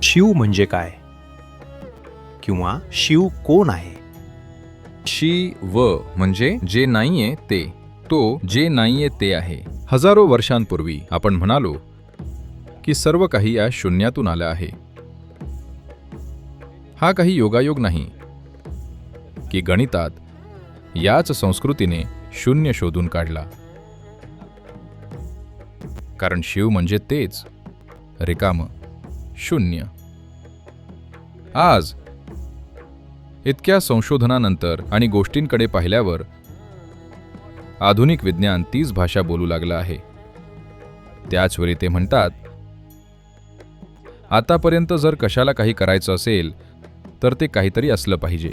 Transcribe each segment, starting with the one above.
शिव म्हणजे काय? किंवा शिव कोण आहे? शिव म्हणजे जे नाहीये ते, तो जे नाहीये ते आहे. हजारो वर्षांपूर्वी आपण म्हणालो की सर्व काही या शून्यातून आलं आहे. हा काही योगायोग नाही की गणितात याच संस्कृतीने शून्य शोधून काढला. कारण शिव म्हणजे तेच, रिकामं, शून्य. आज इतक्या संशोधनानंतर आणि गोष्टींकडे पाहिल्यावर आधुनिक विज्ञान तीच भाषा बोलू लागलं आहे. त्याचवेळी ते म्हणतात, आतापर्यंत जर कशाला काही करायचं असेल तर ते काहीतरी असलं पाहिजे.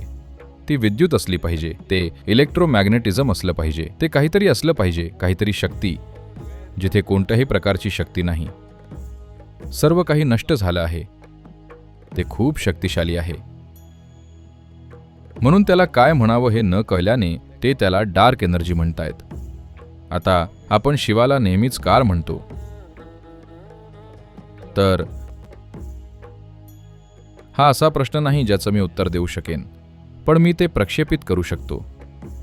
ती विद्युत असली पाहिजे, ते इलेक्ट्रोमॅग्नेटिझम असलं पाहिजे, ते काहीतरी असलं पाहिजे, काहीतरी शक्ती, जिथे कोणत्याही प्रकारची शक्ती नाही. सर्व काही नष्ट झालं आहे. ते खूप शक्तिशाली आहे. म्हणून त्याला काय म्हणावं हे न कळल्याने ते त्याला डार्क एनर्जी म्हणतायत. आता आपण शिवाला नेहमीच कार म्हणतो, तर हा असा प्रश्न नाही ज्याचं मी उत्तर देऊ शकेन, पण मी ते प्रक्षेपित करू शकतो.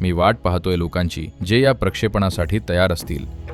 मी वाट पाहतोय लोकांची जे या प्रक्षेपणासाठी तयार असतील.